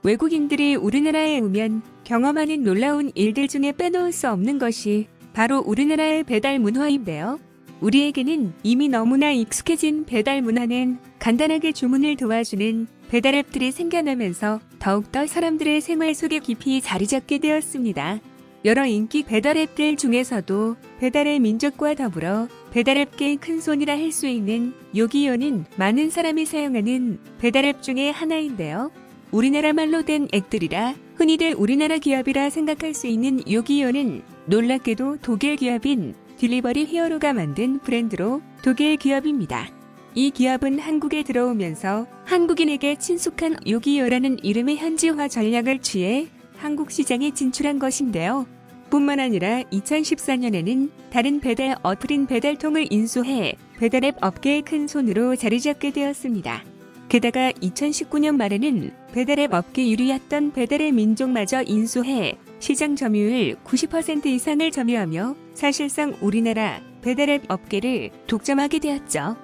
외국인들이 우리나라에 오면 경험하는 놀라운 일들 중에 빼놓을 수 없는 것이 바로 우리나라의 배달 문화인데요. 우리에게는 이미 너무나 익숙해진 배달 문화는 간단하게 주문을 도와주는 배달 앱들이 생겨나면서 더욱더 사람들의 생활 속에 깊이 자리 잡게 되었습니다. 여러 인기 배달 앱들 중에서도 배달의 민족과 더불어 배달 앱계의 큰손이라 할 수 있는 요기요는 많은 사람이 사용하는 배달 앱 중에 하나인데요. 우리나라 말로 된 앱들이라 흔히들 우리나라 기업이라 생각할 수 있는 요기요는 놀랍게도 독일 기업인 딜리버리 히어로가 만든 브랜드로 독일 기업입니다. 이 기업은 한국에 들어오면서 한국인에게 친숙한 요기요라는 이름의 현지화 전략을 취해 한국 시장에 진출한 것인데요. 뿐만 아니라 2014년에는 다른 배달 어플인 배달통을 인수해 배달앱 업계의 큰 손으로 자리 잡게 되었습니다. 게다가 2019년 말에는 배달앱 업계 1위였던 배달의 민족마저 인수해 시장 점유율 90% 이상을 점유하며 사실상 우리나라 배달앱 업계를 독점하게 되었죠.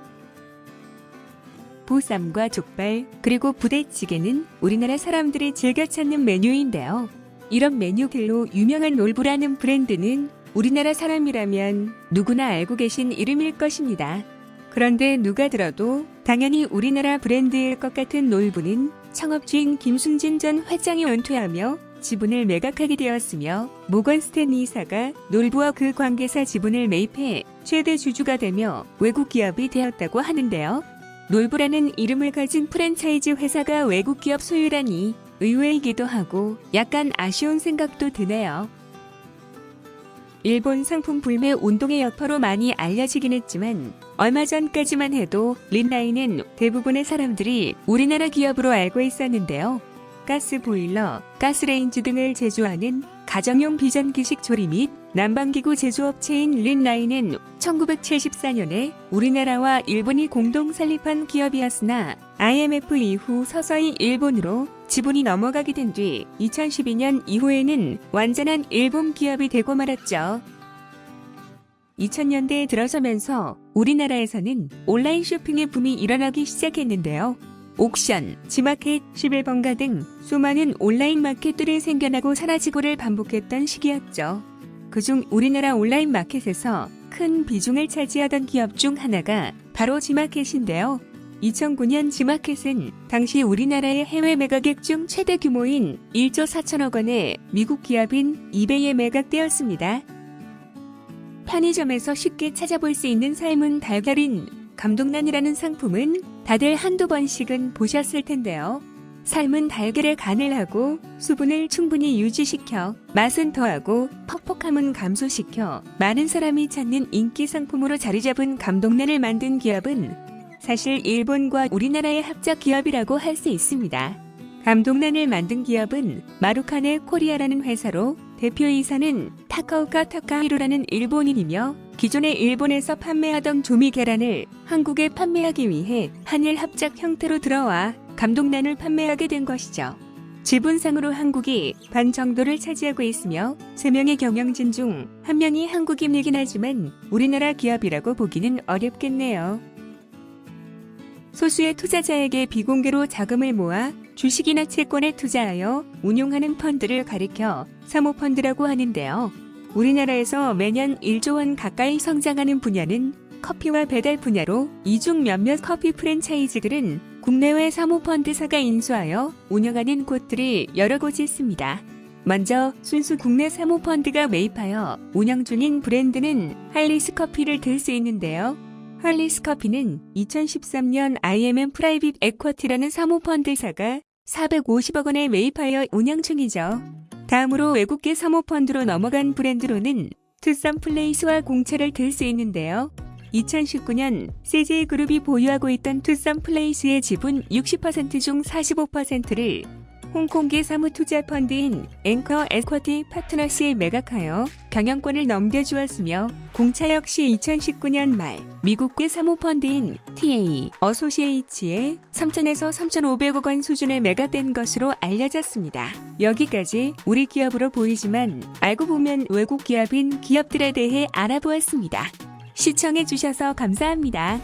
보쌈과 족발 그리고 부대찌개는 우리나라 사람들이 즐겨 찾는 메뉴인데요. 이런 메뉴들로 유명한 놀부라는 브랜드는 우리나라 사람이라면 누구나 알고 계신 이름일 것입니다. 그런데 누가 들어도 당연히 우리나라 브랜드일 것 같은 놀부는 창업주인 김순진 전 회장이 은퇴하며 지분을 매각하게 되었으며 모건 스탠리 이사가 놀부와 그 관계사 지분을 매입해 최대 주주가 되며 외국 기업이 되었다고 하는데요. 놀부라는 이름을 가진 프랜차이즈 회사가 외국 기업 소유라니 의외이기도 하고 약간 아쉬운 생각도 드네요. 일본 상품 불매 운동의 여파로 많이 알려지긴 했지만 얼마 전까지만 해도 린라인은 대부분의 사람들이 우리나라 기업으로 알고 있었는데요. 가스 보일러, 가스레인지 등을 제조하는 가정용 비전기식 조리 및 난방기구 제조업체인 린라인은 1974년에 우리나라와 일본이 공동 설립한 기업이었으나 IMF 이후 서서히 일본으로 지분이 넘어가게 된 뒤 2012년 이후에는 완전한 일본 기업이 되고 말았죠. 2000년대에 들어서면서 우리나라에서는 온라인 쇼핑의 붐이 일어나기 시작했는데요. 옥션, 지마켓, 11번가 등 수많은 온라인 마켓들이 생겨나고 사라지고를 반복했던 시기였죠. 그중 우리나라 온라인 마켓에서 큰 비중을 차지하던 기업 중 하나가 바로 지마켓인데요. 2009년 지마켓은 당시 우리나라의 해외 매각액 중 최대 규모인 1조 4천억 원의 미국 기업인 이베이에 매각되었습니다. 편의점에서 쉽게 찾아볼 수 있는 삶은 달걀인 감동란이라는 상품은 다들 한두 번씩은 보셨을 텐데요. 삶은 달걀에 간을 하고 수분을 충분히 유지시켜 맛은 더하고 퍽퍽함은 감소시켜 많은 사람이 찾는 인기 상품으로 자리 잡은 감동란을 만든 기업은 사실 일본과 우리나라의 합작 기업이라고 할 수 있습니다. 감동란을 만든 기업은 마루카네 코리아라는 회사로 대표이사는 타카오카 타카히로라는 일본인이며 기존에 일본에서 판매하던 조미 계란을 한국에 판매하기 위해 한일 합작 형태로 들어와 감동란을 판매하게 된 것이죠. 지분상으로 한국이 반 정도를 차지하고 있으며 3명의 경영진 중 1명이 한국인이긴 하지만 우리나라 기업이라고 보기는 어렵겠네요. 소수의 투자자에게 비공개로 자금을 모아 주식이나 채권에 투자하여 운용하는 펀드를 가리켜 사모펀드라고 하는데요. 우리나라에서 매년 1조 원 가까이 성장하는 분야는 커피와 배달 분야로 이 중 몇몇 커피 프랜차이즈들은 국내외 사모펀드사가 인수하여 운영하는 곳들이 여러 곳이 있습니다. 먼저 순수 국내 사모펀드가 매입하여 운영 중인 브랜드는 할리스 커피를 들 수 있는데요. 할리스 커피는 2013년 IMM 프라이빗 에쿼티라는 사모펀드사가 450억 원에 매입하여 운영 중이죠. 다음으로 외국계 사모펀드로 넘어간 브랜드로는 투썸플레이스와 공차를 들 수 있는데요. 2019년 CJ그룹이 보유하고 있던 투썸플레이스의 지분 60% 중 45%를 홍콩계 사무투자 펀드인 앵커 에쿼티 파트너스에 매각하여 경영권을 넘겨주었으며 공차 역시 2019년 말 미국계 사모펀드인 TA 어소시에이츠에 3,000에서 3,500억 원 수준에 매각된 것으로 알려졌습니다. 여기까지 우리 기업으로 보이지만 알고 보면 외국 기업인 기업들에 대해 알아보았습니다. 시청해주셔서 감사합니다.